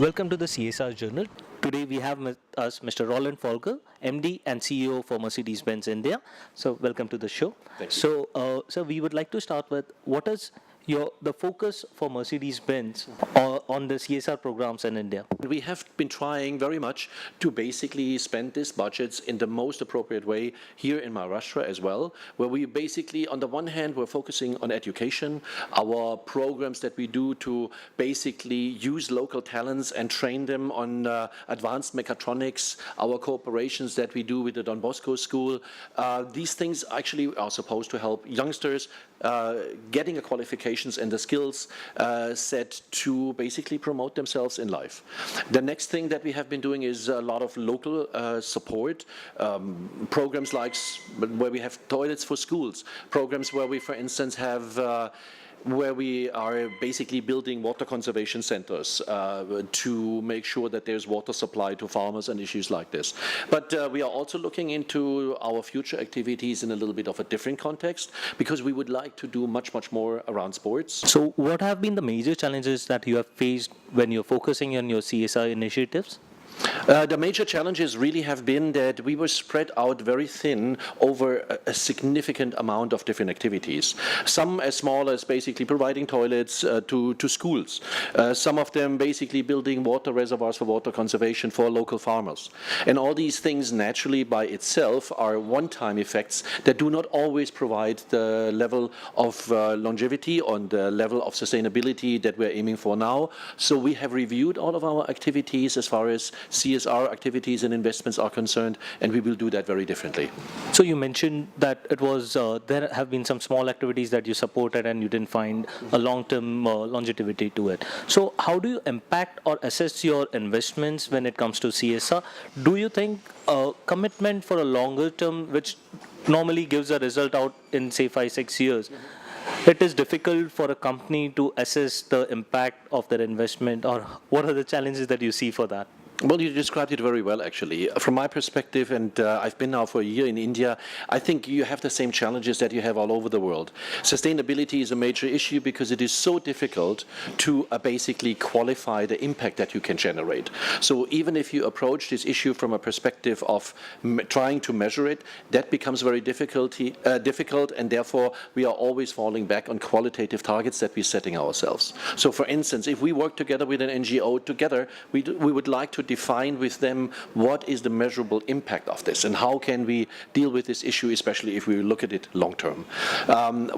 Welcome to the CSR Journal. Today we have with us Mr. Roland Folger, MD and CEO for Mercedes-Benz India. So welcome to the show. Thank you. So we would like to start with what is the focus for Mercedes-Benz on the CSR programs in India? We have been trying very much to basically spend these budgets in the most appropriate way here in Maharashtra as well, where we basically, on the one hand, we're focusing on education, our programs that we do to basically use local talents and train them on advanced mechatronics, our cooperations that we do with the Don Bosco School. These things actually are supposed to help youngsters getting a qualifications and the skills set to basically promote themselves in life. The next thing that we have been doing is a lot of local support, programs like where we have toilets for schools, programs where we, for instance, have where we are basically building water conservation centers to make sure that there's water supply to farmers and issues like this. But we are also looking into our future activities in a little bit of a different context, because we would like to do much more around sports. So what have been the major challenges that you have faced when you're focusing on your CSR initiatives? The major challenges really have been that we were spread out very thin over a significant amount of different activities. Some as small as basically providing toilets to schools. Some of them basically building water reservoirs for water conservation for local farmers. And all these things naturally by itself are one-time effects that do not always provide the level of longevity on the level of sustainability that we're aiming for now. So we have reviewed all of our activities as far as CSR activities and investments are concerned, and we will do that very differently. So you mentioned that it was there have been some small activities that you supported and you didn't find a long-term longevity to it. So how do you impact or assess your investments when it comes to CSR? Do you think a commitment for a longer term, which normally gives a result out in say 5-6 years, it is difficult for a company to assess the impact of their investment, or what are the challenges that you see for that? Well, you described it very well, actually. From my perspective, and I've been now for a year in India, I think you have the same challenges that you have all over the world. Sustainability is a major issue because it is so difficult to basically qualify the impact that you can generate. So even if you approach this issue from a perspective of trying to measure it, that becomes very difficult, and therefore we are always falling back on qualitative targets that we're setting ourselves. So for instance, if we work together with an NGO together, we would like to define with them what is the measurable impact of this and how can we deal with this issue, especially if we look at it long term.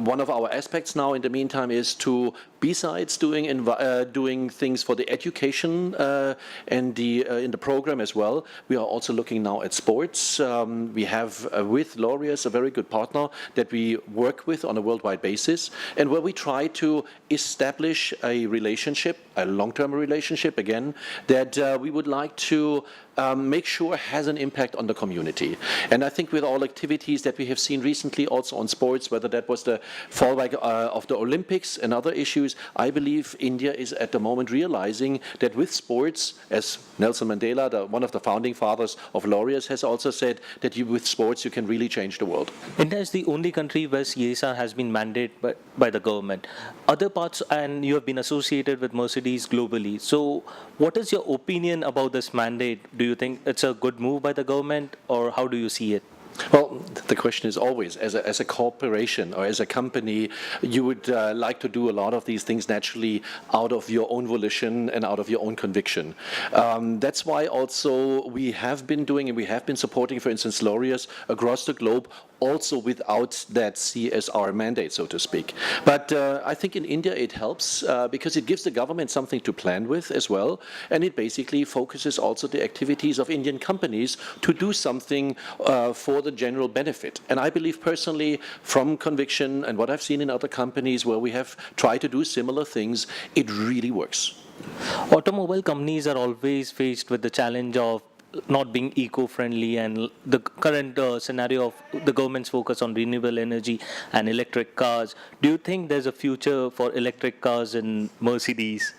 One of our aspects now in the meantime is to, besides doing things for the education and in the program as well, we are also looking now at sports. We have with Laureus a very good partner that we work with on a worldwide basis, and where we try to establish a relationship, a long-term relationship again, that we would like to make sure has an impact on the community. And I think with all activities that we have seen recently also on sports, whether that was the fallback of the Olympics and other issues, I believe India is at the moment realizing that with sports, as Nelson Mandela, one of the founding fathers of Laureus, has also said, that with sports you can really change the world. India is the only country where CSR has been mandated by the government. Other parts, and you have been associated with Mercedes globally. So what is your opinion about this mandate? Do you think it's a good move by the government, or how do you see it? Well, the question is always, as a corporation or as a company, you would like to do a lot of these things naturally out of your own volition and out of your own conviction. That's why also we have been doing and we have been supporting, for instance, Laureus across the globe, also without that CSR mandate, so to speak. But I think in India it helps because it gives the government something to plan with as well, and it basically focuses also the activities of Indian companies to do something for the general benefit. And I believe personally, from conviction and what I've seen in other companies where we have tried to do similar things, it really works. Automobile companies are always faced with the challenge of not being eco-friendly, and the current scenario of the government's focus on renewable energy and electric cars. Do you think there's a future for electric cars in Mercedes?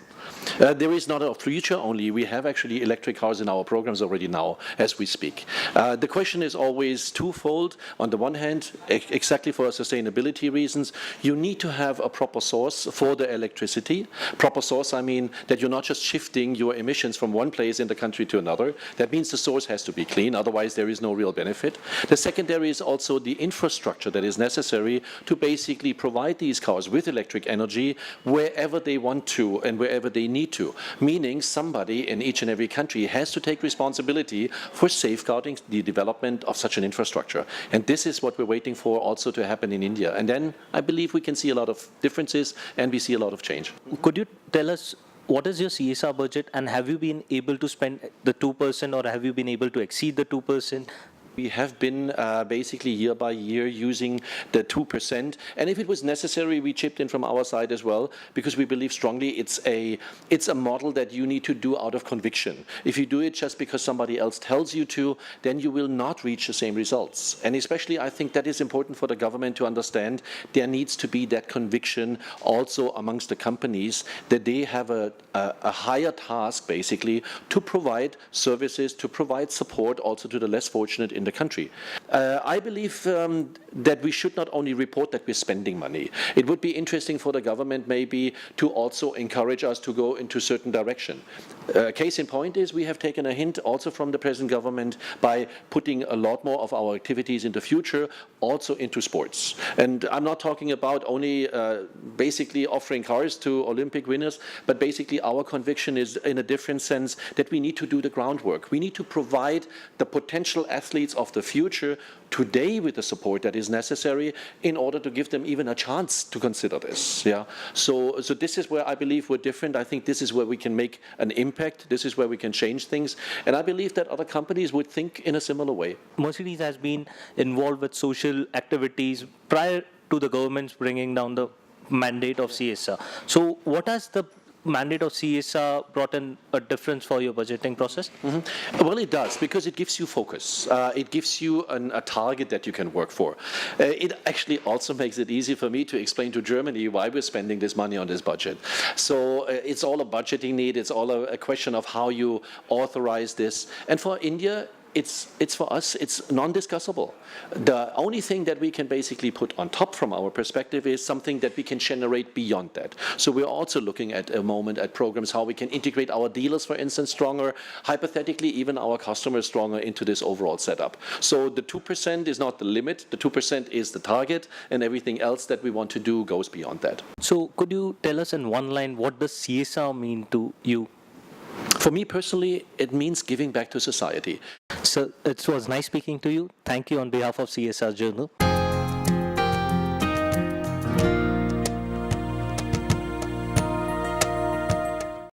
There is not a future only. We have actually electric cars in our programs already now as we speak. The question is always twofold. On the one hand, exactly for sustainability reasons, you need to have a proper source for the electricity. Proper source, I mean that you're not just shifting your emissions from one place in the country to another. That means the source has to be clean, otherwise there is no real benefit. The secondary is also the infrastructure that is necessary to basically provide these cars with electric energy wherever they want to and wherever they need to. Meaning somebody in each and every country has to take responsibility for safeguarding the development of such an infrastructure. And this is what we're waiting for also to happen in India. And then I believe we can see a lot of differences and we see a lot of change. Could you tell us what is your CSR budget, and have you been able to spend the 2% or have you been able to exceed the 2%? We have been basically year by year using the 2%, and if it was necessary, we chipped in from our side as well, because we believe strongly it's a model that you need to do out of conviction. If you do it just because somebody else tells you to, then you will not reach the same results. And especially, I think that is important for the government to understand. There needs to be that conviction also amongst the companies that they have a higher task, basically, to provide services, to provide support also to the less fortunate in the country. I believe that we should not only report that we're spending money. It would be interesting for the government maybe to also encourage us to go into a certain direction. Case in point is we have taken a hint also from the present government by putting a lot more of our activities in the future also into sports. And I'm not talking about only basically offering cars to Olympic winners, but basically our conviction is in a different sense that we need to do the groundwork. We need to provide the potential athletes of the future today with the support that is necessary in order to give them even a chance to consider this. Yeah. So this is where I believe we're different. I think this is where we can make an impact. This is where we can change things. And I believe that other companies would think in a similar way. Mercedes has been involved with social activities prior to the government's bringing down the mandate of CSR. So what has the mandate of CSR brought in a difference for your budgeting process? Well, it does, because it gives you focus. It gives you a target that you can work for. It actually also makes it easy for me to explain to Germany why we're spending this money on this budget. So it's all a budgeting need. It's all a question of how you authorize this. And for India, it's for us, it's non-discussable. The only thing that we can basically put on top from our perspective is something that we can generate beyond that. So we're also looking at a moment at programs, how we can integrate our dealers, for instance, stronger, hypothetically even our customers stronger into this overall setup. So the 2% is not the limit, the 2% is the target, and everything else that we want to do goes beyond that. So could you tell us in one line, what does CSR mean to you? For me personally, it means giving back to society. So it was nice speaking to you. Thank you on behalf of CSR Journal.